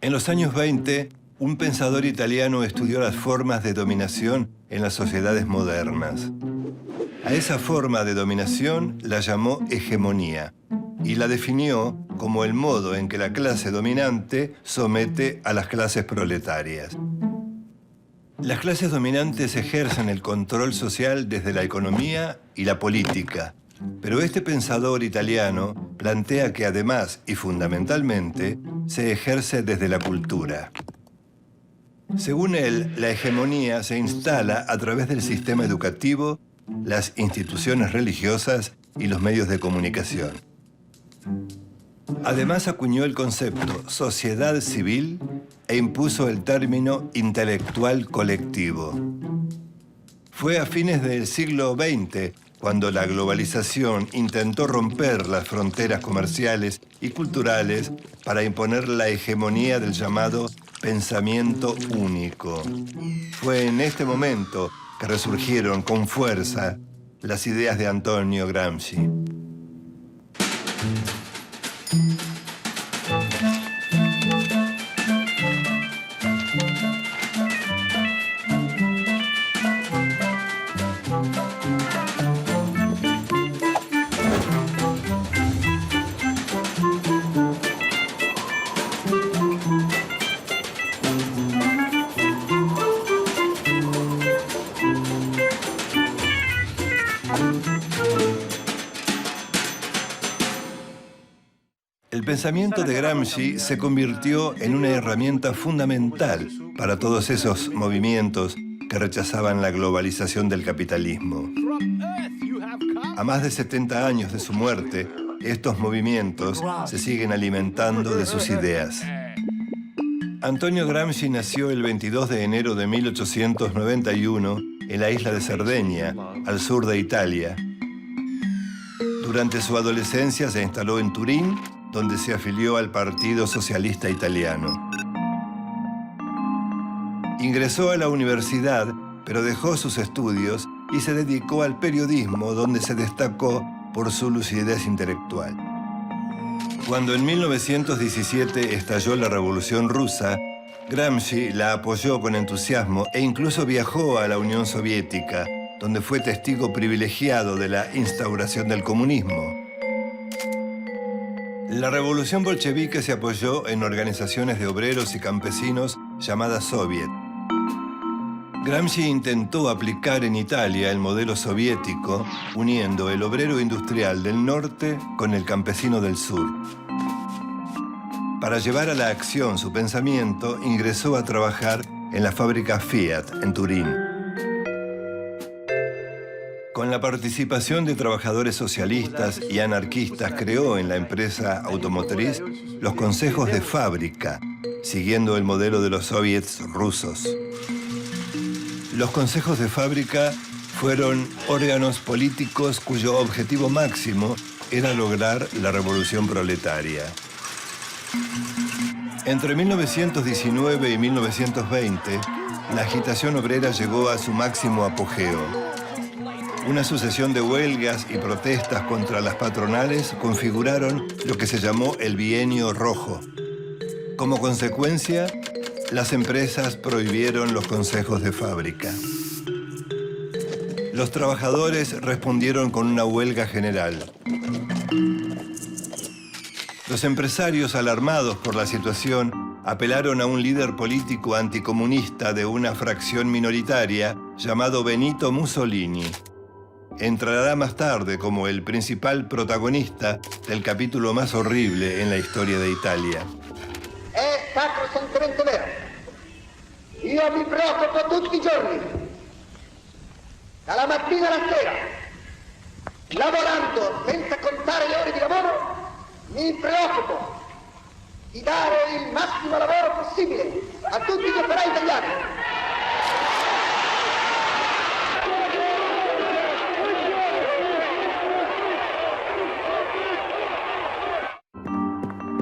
En los años 20, un pensador italiano estudió las formas de dominación en las sociedades modernas. A esa forma de dominación la llamó hegemonía y la definió como el modo en que la clase dominante somete a las clases proletarias. Las clases dominantes ejercen el control social desde la economía y la política, pero este pensador italiano plantea que además y fundamentalmente se ejerce desde la cultura. Según él, la hegemonía se instala a través del sistema educativo, las instituciones religiosas y los medios de comunicación. Además acuñó el concepto sociedad civil e impuso el término intelectual colectivo. Fue a fines del siglo XX cuando la globalización intentó romper las fronteras comerciales y culturales para imponer la hegemonía del llamado pensamiento único. Fue en este momento que resurgieron con fuerza las ideas de Antonio Gramsci. El pensamiento de Gramsci se convirtió en una herramienta fundamental para todos esos movimientos que rechazaban la globalización del capitalismo. A más de 70 años de su muerte, estos movimientos se siguen alimentando de sus ideas. Antonio Gramsci nació el 22 de enero de 1891 en la isla de Cerdeña, al sur de Italia. Durante su adolescencia se instaló en Turín, donde se afilió al Partido Socialista Italiano. Ingresó a la universidad, pero dejó sus estudios y se dedicó al periodismo, donde se destacó por su lucidez intelectual. Cuando en 1917 estalló la Revolución Rusa, Gramsci la apoyó con entusiasmo e incluso viajó a la Unión Soviética, donde fue testigo privilegiado de la instauración del comunismo. La revolución bolchevique se apoyó en organizaciones de obreros y campesinos llamadas Soviet. Gramsci intentó aplicar en Italia el modelo soviético, uniendo el obrero industrial del norte con el campesino del sur. Para llevar a la acción su pensamiento, ingresó a trabajar en la fábrica Fiat, en Turín. Con la participación de trabajadores socialistas y anarquistas, creó en la empresa automotriz los consejos de fábrica, siguiendo el modelo de los soviets rusos. Los consejos de fábrica fueron órganos políticos cuyo objetivo máximo era lograr la revolución proletaria. Entre 1919 y 1920, la agitación obrera llegó a su máximo apogeo. Una sucesión de huelgas y protestas contra las patronales configuraron lo que se llamó el Bienio Rojo. Como consecuencia, las empresas prohibieron los consejos de fábrica. Los trabajadores respondieron con una huelga general. Los empresarios, alarmados por la situación, apelaron a un líder político anticomunista de una fracción minoritaria llamado Benito Mussolini. Entrará más tarde como el principal protagonista del capítulo más horrible en la historia de Italia. È sacrosantemente vero. Io mi preoccupo tutti i giorni, dalla mattina alla sera, lavorando senza contare le ore di lavoro, mi preoccupo di dare il massimo lavoro possibile a tutti gli operai italiani.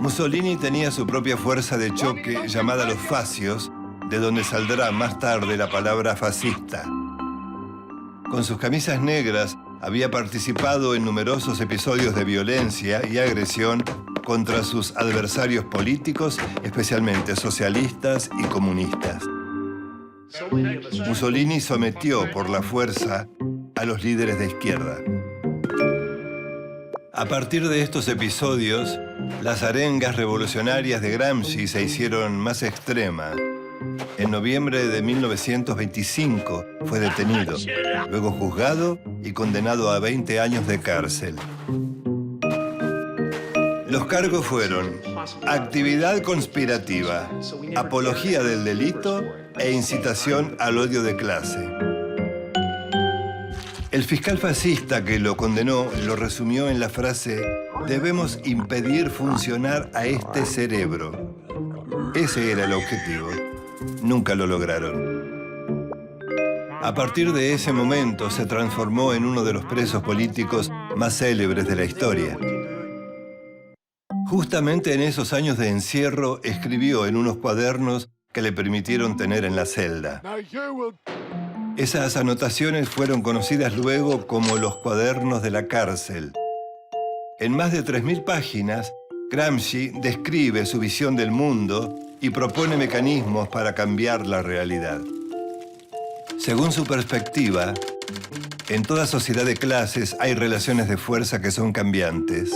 Mussolini tenía su propia fuerza de choque llamada los fascios, de donde saldrá más tarde la palabra fascista. Con sus camisas negras había participado en numerosos episodios de violencia y agresión contra sus adversarios políticos, especialmente socialistas y comunistas. Mussolini sometió por la fuerza a los líderes de izquierda. A partir de estos episodios, las arengas revolucionarias de Gramsci se hicieron más extremas. En noviembre de 1925 fue detenido, luego juzgado y condenado a 20 años de cárcel. Los cargos fueron actividad conspirativa, apología del delito e incitación al odio de clase. El fiscal fascista que lo condenó lo resumió en la frase: debemos impedir funcionar a este cerebro. Ese era el objetivo. Nunca lo lograron. A partir de ese momento se transformó en uno de los presos políticos más célebres de la historia. Justamente en esos años de encierro escribió en unos cuadernos que le permitieron tener en la celda. Esas anotaciones fueron conocidas luego como los cuadernos de la cárcel. En más de 3.000 páginas, Gramsci describe su visión del mundo y propone mecanismos para cambiar la realidad. Según su perspectiva, en toda sociedad de clases hay relaciones de fuerza que son cambiantes.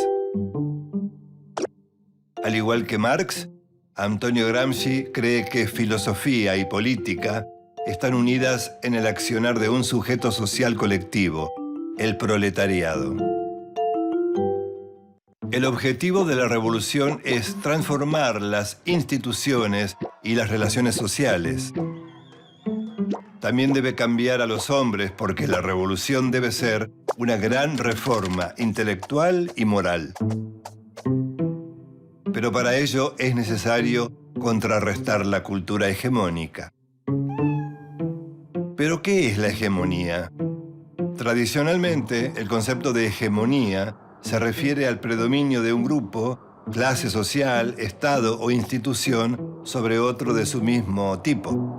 Al igual que Marx, Antonio Gramsci cree que filosofía y política están unidas en el accionar de un sujeto social colectivo, el proletariado. El objetivo de la revolución es transformar las instituciones y las relaciones sociales. También debe cambiar a los hombres porque la revolución debe ser una gran reforma intelectual y moral. Pero para ello es necesario contrarrestar la cultura hegemónica. ¿Pero qué es la hegemonía? Tradicionalmente, el concepto de hegemonía se refiere al predominio de un grupo, clase social, estado o institución sobre otro de su mismo tipo.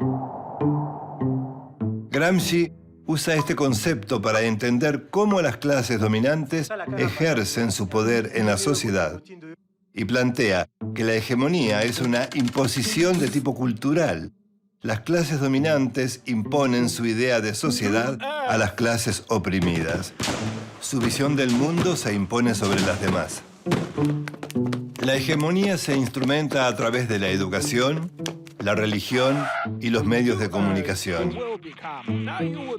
Gramsci usa este concepto para entender cómo las clases dominantes ejercen su poder en la sociedad y plantea que la hegemonía es una imposición de tipo cultural. Las clases dominantes imponen su idea de sociedad a las clases oprimidas. Su visión del mundo se impone sobre las demás. La hegemonía se instrumenta a través de la educación, la religión y los medios de comunicación,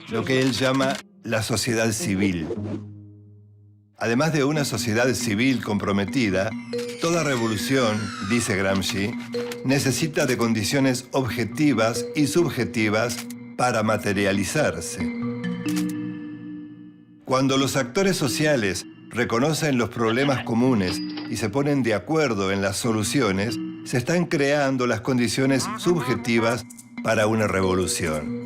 lo que él llama la sociedad civil. Además de una sociedad civil comprometida, toda revolución, dice Gramsci, necesita de condiciones objetivas y subjetivas para materializarse. Cuando los actores sociales reconocen los problemas comunes y se ponen de acuerdo en las soluciones, se están creando las condiciones subjetivas para una revolución.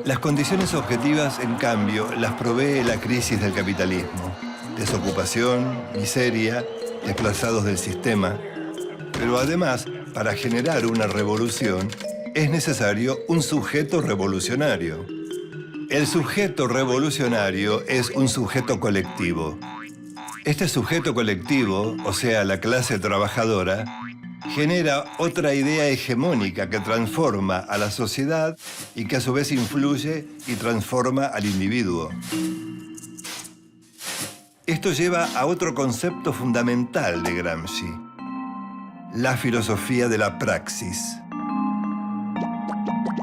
Las condiciones objetivas, en cambio, las provee la crisis del capitalismo. Desocupación, miseria, desplazados del sistema. Pero además, para generar una revolución, es necesario un sujeto revolucionario. El sujeto revolucionario es un sujeto colectivo. Este sujeto colectivo, o sea, la clase trabajadora, genera otra idea hegemónica que transforma a la sociedad y que a su vez influye y transforma al individuo. Esto lleva a otro concepto fundamental de Gramsci: la filosofía de la praxis.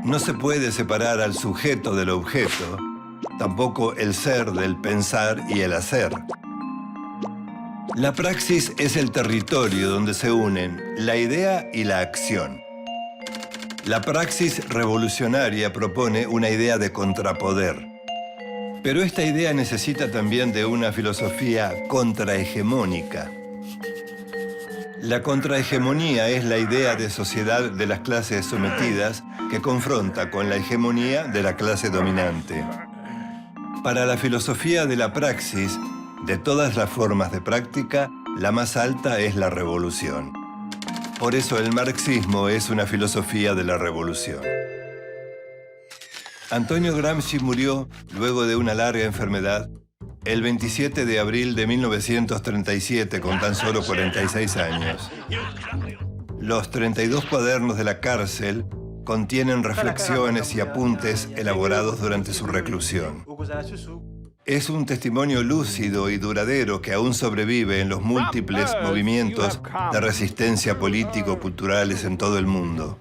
No se puede separar al sujeto del objeto, tampoco el ser del pensar y el hacer. La praxis es el territorio donde se unen la idea y la acción. La praxis revolucionaria propone una idea de contrapoder. Pero esta idea necesita también de una filosofía contrahegemónica. La contrahegemonía es la idea de sociedad de las clases sometidas que confronta con la hegemonía de la clase dominante. Para la filosofía de la praxis, de todas las formas de práctica, la más alta es la revolución. Por eso el marxismo es una filosofía de la revolución. Antonio Gramsci murió luego de una larga enfermedad El 27 de abril de 1937, con tan solo 46 años. Los 32 cuadernos de la cárcel contienen reflexiones y apuntes elaborados durante su reclusión. Es un testimonio lúcido y duradero que aún sobrevive en los múltiples movimientos de resistencia político-culturales en todo el mundo.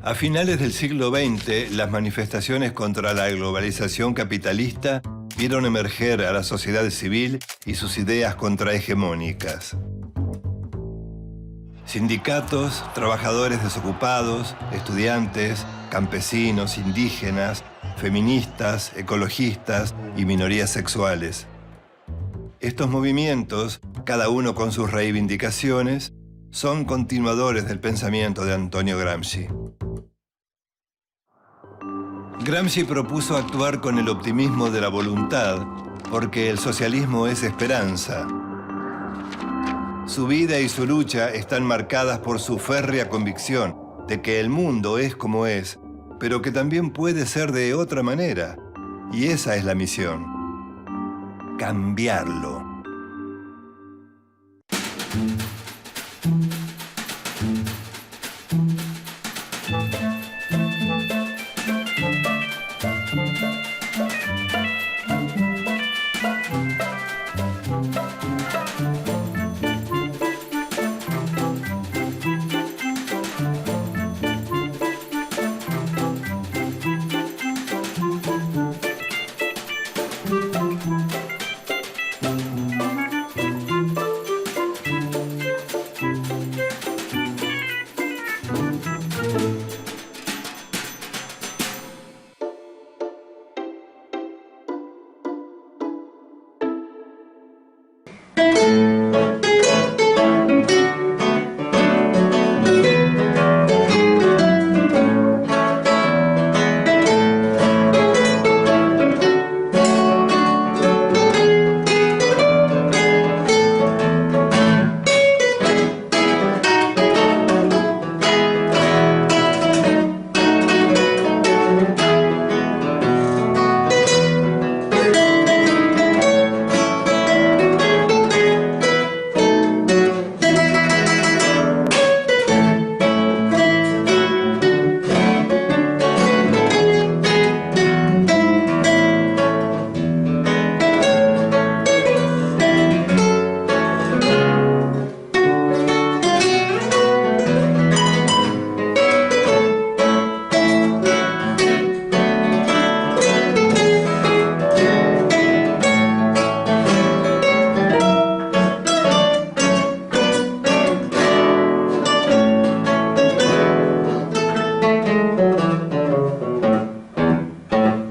A finales del siglo XX, las manifestaciones contra la globalización capitalista vieron emerger a la sociedad civil y sus ideas contrahegemónicas. Sindicatos, trabajadores desocupados, estudiantes, campesinos, indígenas, feministas, ecologistas y minorías sexuales. Estos movimientos, cada uno con sus reivindicaciones, son continuadores del pensamiento de Antonio Gramsci. Gramsci propuso actuar con el optimismo de la voluntad, porque el socialismo es esperanza. Su vida y su lucha están marcadas por su férrea convicción de que el mundo es como es, pero que también puede ser de otra manera. Y esa es la misión: cambiarlo.